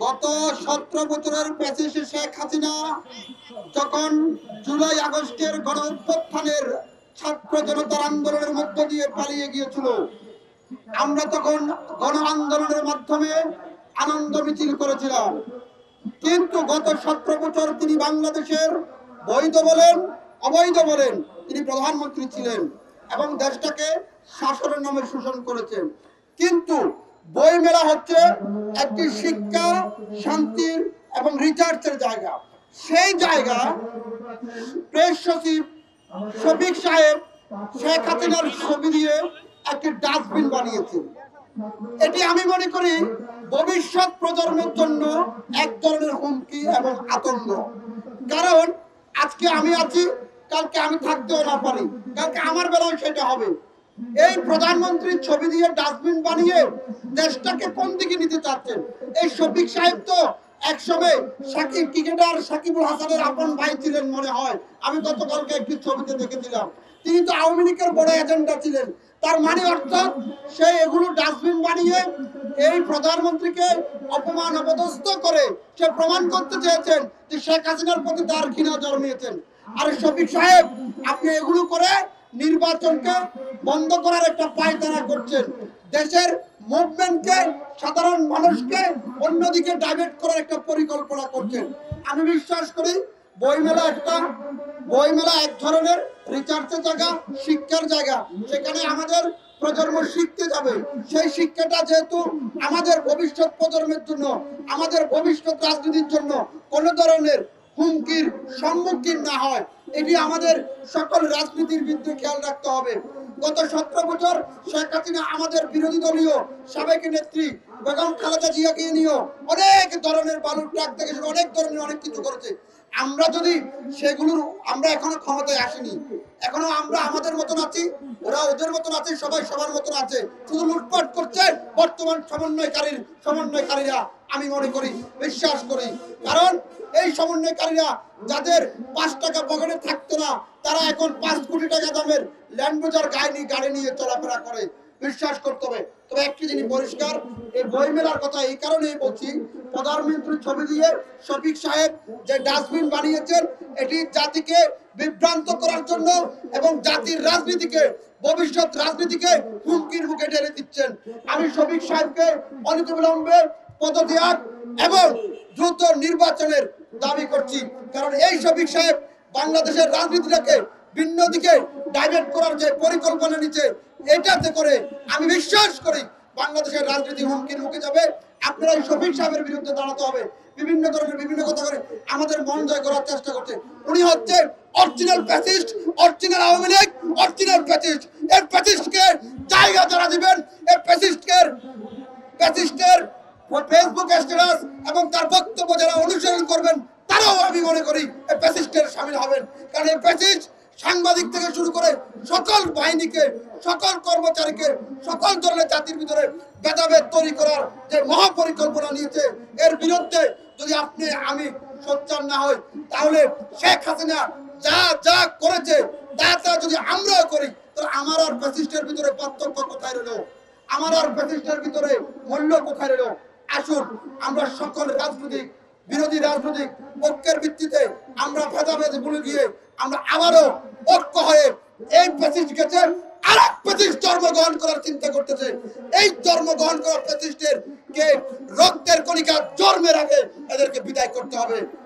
গত 17 বছরের প্যাসিস্ট শেখ হাসিনা যখন জুলাই আগস্টের গণ অভ্যুত্থানের ছাত্র জনতার আন্দোলনের মধ্য দিয়ে পালিয়ে গিয়েছিল, আমরা তখন গণ আন্দোলনের মাধ্যমে আনন্দ মিছিল করেছিলাম। কিন্তু গত 17 বছর তিনি বাংলাদেশের বৈধ বলেন অবৈধ বলেন তিনি প্রধানমন্ত্রী ছিলেন এবং দেশটাকে শাসনের নামে শোষণ করেছেন। কিন্তু বইমেলা হচ্ছে একটি শিক্ষা, শান্তির এবং রিসার্চের জায়গা। সেই জায়গা প্রেস সচিব শফিক সাহেব শেখ হাসিনার ছবি দিয়ে একটি ডাস্টবিন বানিয়েছেন। এটি আমি মনে করি ভবিষ্যৎ প্রজন্মের জন্য এক ধরনের হুমকি এবং আতঙ্ক। কারণ আজকে আমি আছি, কালকে আমি থাকতেও না পারি, কালকে আমার বেলায় সেটা হবে। এই প্রধানমন্ত্রীর ছবি দিয়ে ডাস্টবিন বানিয়ে দেশটাকে কোন দিকে নিতে চাচ্ছেন? এই শফিক সাহেব তো একসময় ক্রিকেটার সাকিবুল হাসানের আপন ভাই ছিলেন মনে হয়, আমি গতকালকে একটি ছবিতে দেখেছিলাম। তিনি তো আওয়ামী লীগের বড় এজেন্ডা ছিলেন। তার মানে অর্থাৎ সে এগুলো ডাস্টবিন বানিয়ে এই প্রধানমন্ত্রীকে অপমান অপদস্থ করে সে প্রমাণ করতে চেয়েছেন যে শেখ হাসিনার প্রতি তার ঘৃণা জন্মিয়েছেন। আর শফিক সাহেব, আপনি এগুলো করে নির্বাচনকে বন্ধ করার একটা পায়তারা করছেন, দেশের মুভমেন্টকে, সাধারণ মানুষকে অন্যদিকে ডাইভার্ট করার একটা পরিকল্পনা করছেন। আমি বিশ্বাস করি বইমেলা এক ধরনের রিসার্চের জায়গা, শিক্ষার জায়গা। সেখানে আমাদের প্রজন্ম শিখতে যাবে। সেই শিক্ষাটা যেহেতু আমাদের ভবিষ্যৎ প্রজন্মের জন্য, আমাদের ভবিষ্যৎ রাজনীতির জন্য কোনো ধরনের হুমকির সম্মুখীন না হয়, এটি আমাদের সকল রাজনীতির বিরুদ্ধে খেয়াল রাখতে হবে। গত 17 বছর শেখ হাসিনা আমাদের বিরোধী দলীয় সাবেক নেত্রী বেগম খালেদা জিয়াকে নিয়েও অনেক ধরনের বালুর ট্রাক থেকে অনেক ধরনের অনেক কিছু করেছে। আমরা যদি সেগুলোর, আমরা এখনো ক্ষমতায় আসিনি, এখনো আমরা আমাদের মতন আছি, ওরা ওদের মতন আছে, সবাই সবার মতন আছে, শুধু লুটপাট করছে বর্তমান সমন্বয়কারীরা। আমি মনে করি, বিশ্বাস করি, কারণ এই সমন্বয়কারীরা যাদের 5 টাকা পকেটে থাকতো না, তারা এখন 5 কোটি টাকা দামের ল্যান্ডক্রুজার গাড়ি নিয়ে চলাফেরা করে। বিশ্বাস করতে হবে। তবে একটি জিনিস পরিষ্কার, এই বইমেলার কথা এই কারণেই বলছি, প্রধানমন্ত্রীর ছবি দিয়ে শফিক সাহেব যে ডাস্টবিন বানিয়েছেন, এটি জাতিকে বিভ্রান্ত করার জন্য এবং জাতির রাজনীতিকে, ভবিষ্যৎ রাজনীতিকে হুমকির মুখে ঠেলে দিচ্ছেন। আমি শফিক সাহেবকে অনতিবিলম্বে পদত্যাগ এবং দ্রুত নির্বাচনের দাবি করছি। কারণ এই শফিক সাহেব বাংলাদেশের রাজনীতিটাকে ভিন্ন দিকে ডাইভার্ট করার যে পরিকল্পনা নিচ্ছে, এটাতে করে আমি বিশ্বাস করি বাংলাদেশের রাজনীতি হুমকির মুখে যাবে। আপনারা এই শফিক সাহেবের বিরুদ্ধে দাঁড়াতে হবে। বিভিন্ন ধরনের বিভিন্ন কথা করে আমাদের মন জয় করার চেষ্টা করছে। উনি হচ্ছে original fascist, original Awami League, original fascist. এই ফ্যাসিস্টকে জায়গা যারা দিবেন, এই ফ্যাসিস্টের ফেসবুক স্ট্যাটাস এবং তার বক্তব্য যারা অনুসরণ করবেন, তারাও আমি মনে করি এই ফ্যাসিস্টের শামিল হবেন। কারণ এই ফ্যাসিস্ট সাংবাদিক থেকে শুরু করে সকল বাহিনীকে, সকল কর্মচারীকে, সকল ধরনের জাতির ভিতরে ভেদাভেদ তৈরি করার যে মহাপরিকল্পনা নিয়েছে, এর বিরুদ্ধে যদি আপনি আমি সোচ্চার না হই, তাহলে শেখ হাসিনা যা যা করেছে তা যদি আমরাও করি, তাহলে আমার আর ফ্যাসিস্টের ভিতরে পার্থক্য কোথায় রইল? আমার আর ফ্যাসিস্টের ভিতরে মূল্য কোথায় রইল? আসুন আমরা সকল বিরোধী রাজনৈতিক ঐক্যের ভিত্তিতে আমরা ভেদাভেদ ভুলে গিয়ে আমরা আবারও ঐক্য হয়ে এই ফ্যাসিস্ট গেছে আরেক ফ্যাসিস্ট জন্মগ্রহণ করার চিন্তা করতেছে। এই জন্মগ্রহণ করা ফ্যাসিস্টের কে রক্তের কণিকা জন্মের আগে এদেরকে বিদায় করতে হবে।